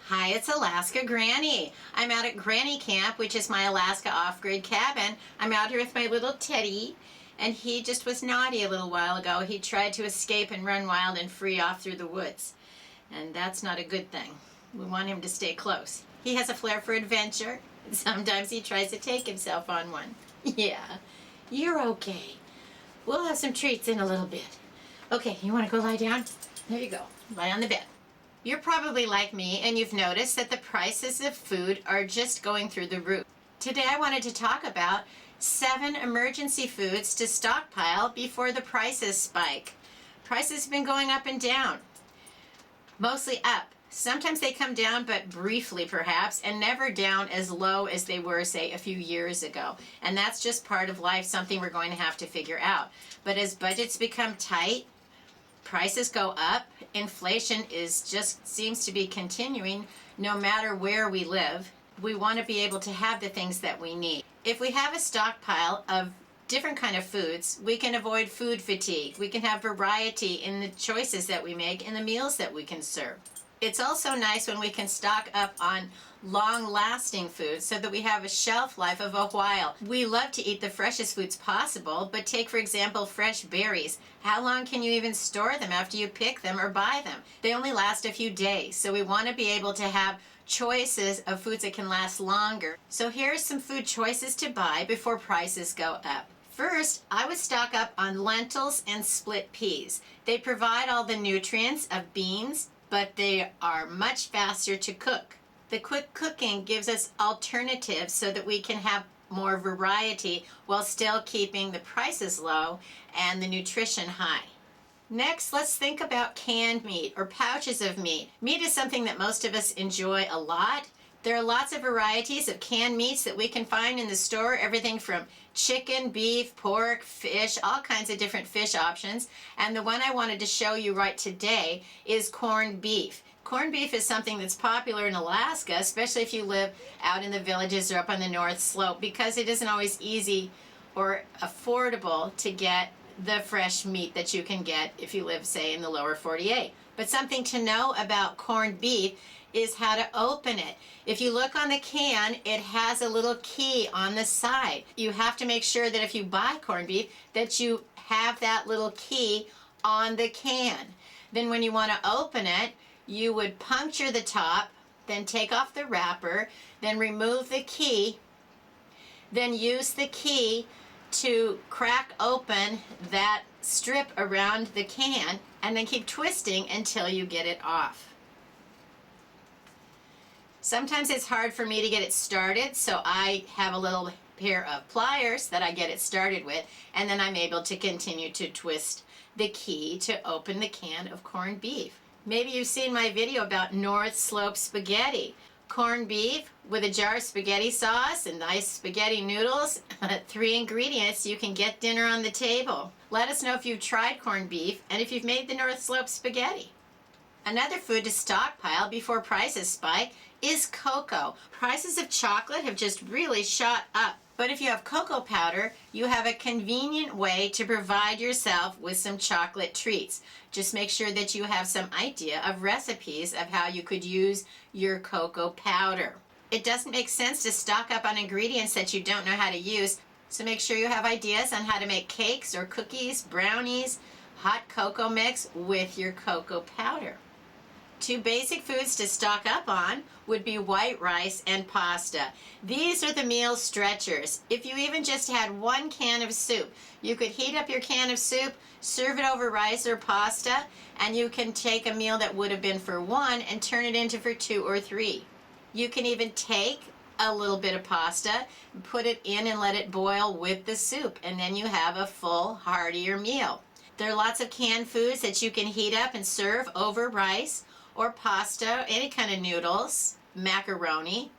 Hi, it's Alaska Granny. I'm out at Granny Camp, which is my Alaska off-grid cabin. I'm out here with my little Teddy, and he just was naughty a little while ago. He tried to escape and run wild and free off through the woods, and that's not a good thing. We want him to stay close. He has a flair for adventure, and sometimes he tries to take himself on one. Yeah, you're okay. We'll have some treats in a little bit. Okay, you want to go lie down? There you go. Lie on the bed. You're probably like me and you've noticed that the prices of food are just going through the roof. Today I wanted to talk about 7 emergency foods to stockpile before the prices spike. Prices have been going up and down, mostly up. Sometimes they come down, but briefly perhaps, and never down as low as they were, say, a few years ago. And that's just part of life, something we're going to have to figure out. But as budgets become tight, prices go up, inflation seems to be continuing no matter where we live. We want to be able to have the things that we need. If we have a stockpile of different kind of foods, we can avoid food fatigue. We can have variety in the choices that we make and the meals that we can serve. It's also nice when we can stock up on long-lasting foods so that we have a shelf life of a while. We love to eat the freshest foods possible, but take, for example, fresh berries. How long can you even store them after you pick them or buy them? They only last a few days, so we want to be able to have choices of foods that can last longer. So here's some food choices to buy before prices go up. First, I would stock up on lentils and split peas. They provide all the nutrients of beans, but they are much faster to cook. The quick cooking gives us alternatives so that we can have more variety while still keeping the prices low and the nutrition high. Next, let's think about canned meat or pouches of meat. Meat is something that most of us enjoy a lot. There are lots of varieties of canned meats that we can find in the store, everything from chicken, beef, pork, fish, all kinds of different fish options. And the one I wanted to show you right today is corned beef. Corned beef is something that's popular in Alaska, especially if you live out in the villages or up on the North Slope, because it isn't always easy or affordable to get the fresh meat that you can get if you live, say, in the lower 48. But something to know about corned beef is how to open it. If you look on the can, it has a little key on the side. You have to make sure that if you buy corned beef that you have that little key on the can. Then when you want to open it, you would puncture the top, then take off the wrapper, then remove the key, then use the key to crack open that strip around the can, and then keep twisting until you get it off. Sometimes it's hard for me to get it started, so I have a little pair of pliers that I get it started with, and then I'm able to continue to twist the key to open the can of corned beef. Maybe you've seen my video about North Slope spaghetti. Corned beef with a jar of spaghetti sauce and nice spaghetti noodles. 3 ingredients, you can get dinner on the table. Let us know if you've tried corned beef and if you've made the North Slope spaghetti. Another food to stockpile before prices spike is cocoa. Prices of chocolate have just really shot up. But if you have cocoa powder, you have a convenient way to provide yourself with some chocolate treats. Just make sure that you have some idea of recipes of how you could use your cocoa powder. It doesn't make sense to stock up on ingredients that you don't know how to use, so make sure you have ideas on how to make cakes or cookies, brownies, hot cocoa mix with your cocoa powder. 2 basic foods to stock up on would be white rice and pasta. These are the meal stretchers. If you even just had 1 can of soup, you could heat up your can of soup, serve it over rice or pasta, and you can take a meal that would have been for 1 and turn it into for 2 or 3. You can even take a little bit of pasta, put it in and let it boil with the soup, and then you have a full, heartier meal. There are lots of canned foods that you can heat up and serve over rice or pasta, any kind of noodles, macaroni,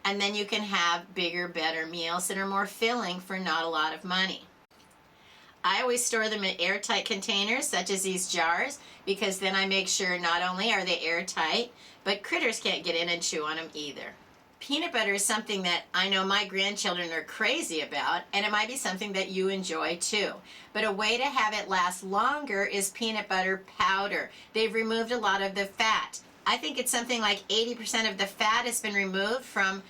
and then you can have bigger, better meals that are more filling for not a lot of money. I always store them in airtight containers, such as these jars, because then I make sure not only are they airtight, but critters can't get in and chew on them either. Peanut butter is something that I know my grandchildren are crazy about, and it might be something that you enjoy too. But a way to have it last longer is peanut butter powder. They've removed a lot of the fat. I think it's something like 80% of the fat has been removed from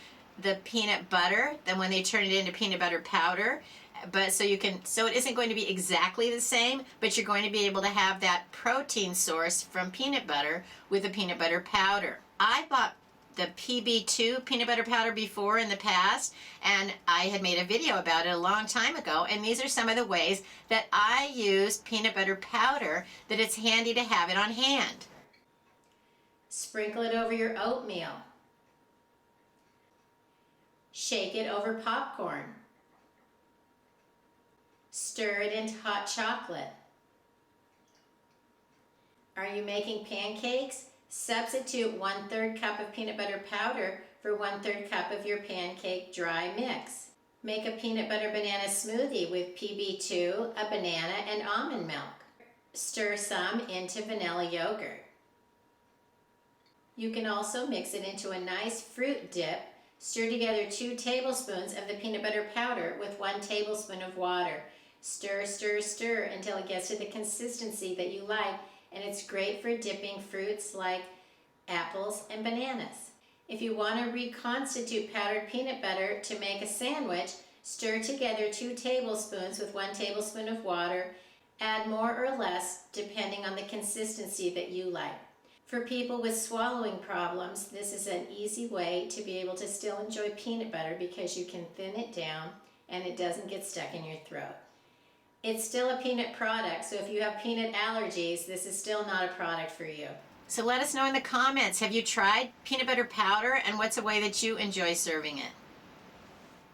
the peanut butter than when they turn it into peanut butter powder. But so it isn't going to be exactly the same, but you're going to be able to have that protein source from peanut butter with the peanut butter powder. I bought the PB2 peanut butter powder before in the past, and I had made a video about it a long time ago, and these are some of the ways that I use peanut butter powder that it's handy to have it on hand. Sprinkle it over your oatmeal. Shake it over popcorn. Stir it into hot chocolate. Are you making pancakes? Substitute 1/3 cup of peanut butter powder for 1/3 cup of your pancake dry mix. Make a peanut butter banana smoothie with PB2, a banana, and almond milk. Stir some into vanilla yogurt. You can also mix it into a nice fruit dip. Stir together 2 tablespoons of the peanut butter powder with 1 tablespoon of water. Stir, stir, stir until it gets to the consistency that you like, and it's great for dipping fruits like apples and bananas. If you want to reconstitute powdered peanut butter to make a sandwich, stir together 2 tablespoons with 1 tablespoon of water. Add more or less depending on the consistency that you like. For people with swallowing problems, this is an easy way to be able to still enjoy peanut butter because you can thin it down and it doesn't get stuck in your throat. It's still a peanut product, so if you have peanut allergies, this is still not a product for you. So let us know in the comments, have you tried peanut butter powder, and what's a way that you enjoy serving it?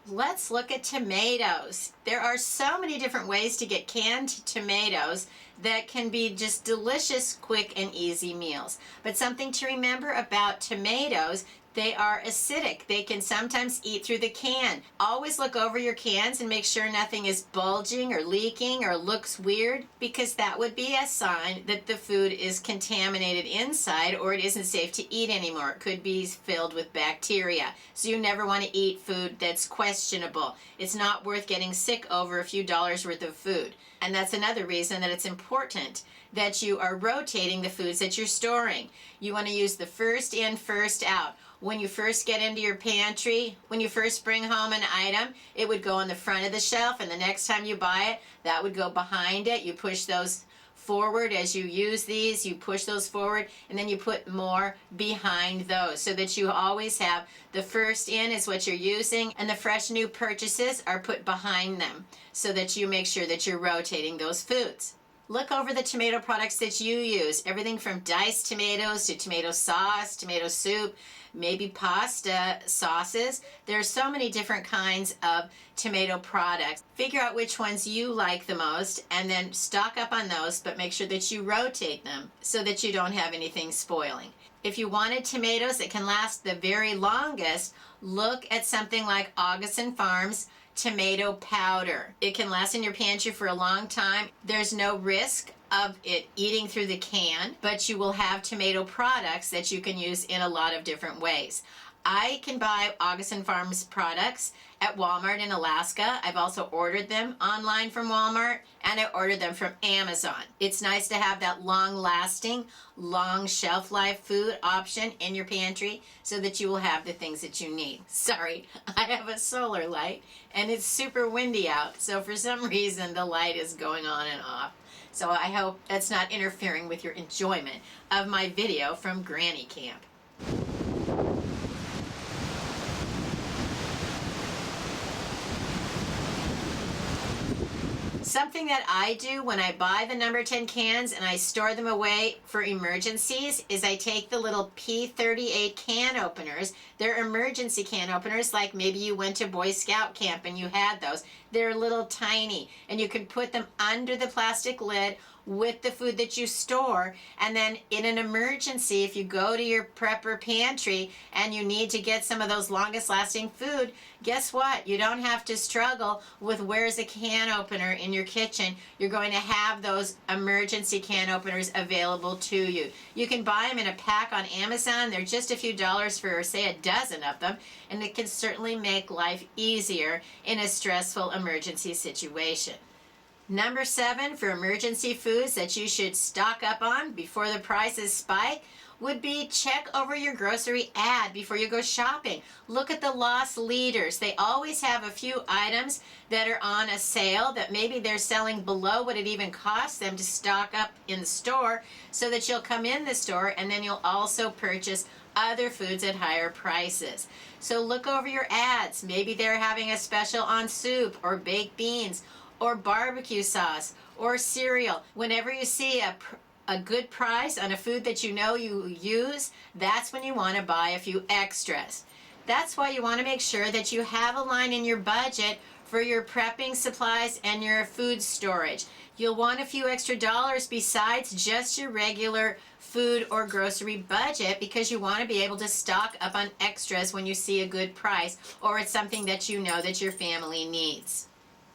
Let's look at tomatoes. There are so many different ways to get canned tomatoes that can be just delicious, quick, and easy meals. But something to remember about tomatoes, they are acidic. They can sometimes eat through the can. Always look over your cans and make sure nothing is bulging or leaking or looks weird, because that would be a sign that the food is contaminated inside or it isn't safe to eat anymore. It could be filled with bacteria. So you never want to eat food that's questionable. It's not worth getting sick over a few dollars worth of food. And that's another reason that it's important that you are rotating the foods that you're storing. You want to use the first in, first out. When you first get into your pantry, when you first bring home an item, it would go on the front of the shelf, and the next time you buy it, that would go behind it. You push those forward as you use these, you push those forward, and then you put more behind those so that you always have the first in is what you're using, and the fresh new purchases are put behind them so that you make sure that you're rotating those foods. Look over the tomato products that you use, everything from diced tomatoes to tomato sauce, tomato soup, maybe pasta sauces. There are so many different kinds of tomato products. Figure out which ones you like the most and then stock up on those, but make sure that you rotate them so that you don't have anything spoiling. If you wanted tomatoes that can last the very longest, look at something like Augustin Farms tomato powder. It can last in your pantry for a long time. There's no risk of it eating through the can, but you will have tomato products that you can use in a lot of different ways. I can buy Augustin Farms products at Walmart in Alaska. I've also ordered them online from Walmart, and I ordered them from Amazon. It's nice to have that long-lasting, long shelf life food option in your pantry so that you will have the things that you need. Sorry, I have a solar light, and it's super windy out, so for some reason the light is going on and off. So I hope that's not interfering with your enjoyment of my video from Granny Camp. Something that I do when I buy the number 10 cans and I store them away for emergencies is I take the little P38 can openers. They're emergency can openers, like maybe you went to Boy Scout camp and you had those. They're little tiny, and you can put them under the plastic lid with the food that you store, and then in an emergency, if you go to your prepper pantry and you need to get some of those longest lasting food, guess what? You don't have to struggle with where's a can opener in your kitchen. You're going to have those emergency can openers available to you. You can buy them in a pack on Amazon. They're just a few dollars for, say, a dozen of them, and it can certainly make life easier in a stressful emergency situation. Number 7 for emergency foods that you should stock up on before the prices spike would be check over your grocery ad before you go shopping. Look at the loss leaders. They always have a few items that are on a sale that maybe they're selling below what it even costs them to stock up in the store, so that you'll come in the store and then you'll also purchase other foods at higher prices. So look over your ads. Maybe they're having a special on soup or baked beans or barbecue sauce or cereal. Whenever you see a good price on a food that you know you use, that's when you want to buy a few extras. That's why you want to make sure that you have a line in your budget for your prepping supplies and your food storage. You'll want a few extra dollars besides just your regular food or grocery budget, because you want to be able to stock up on extras when you see a good price or it's something that you know that your family needs.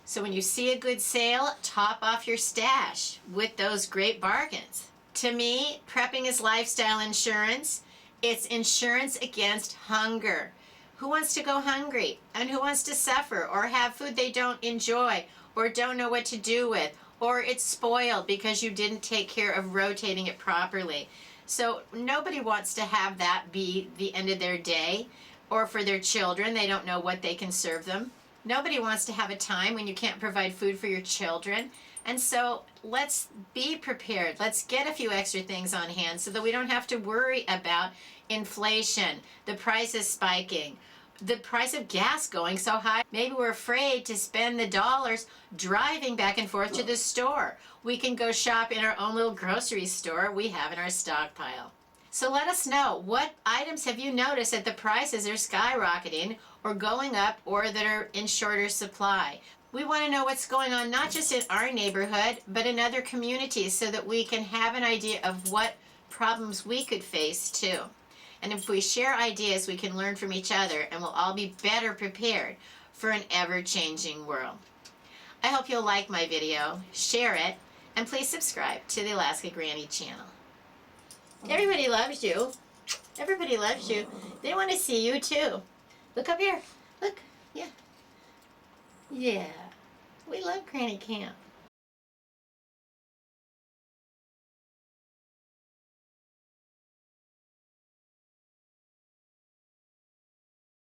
So when you see a good sale, top off your stash with those great bargains. To me, prepping is lifestyle insurance. It's insurance against hunger. Who wants to go hungry? And who wants to suffer or have food they don't enjoy or don't know what to do with, or it's spoiled because you didn't take care of rotating it properly? So nobody wants to have that be the end of their day, or for their children, they don't know what they can serve them. Nobody wants to have a time when you can't provide food for your children. And so let's be prepared. Let's get a few extra things on hand so that we don't have to worry about inflation, the prices spiking, the price of gas going so high. Maybe we're afraid to spend the dollars driving back and forth to the store. We can go shop in our own little grocery store we have in our stockpile. So let us know, what items have you noticed that the prices are skyrocketing or going up, or that are in shorter supply? We want to know what's going on, not just in our neighborhood, but in other communities, so that we can have an idea of what problems we could face too. And if we share ideas, we can learn from each other, and we'll all be better prepared for an ever-changing world. I hope you'll like my video, share it, and please subscribe to the Alaska Granny channel. Everybody loves you. Everybody loves you. They want to see you too. Look up here. Look. Yeah. Yeah. We love Granny Camp.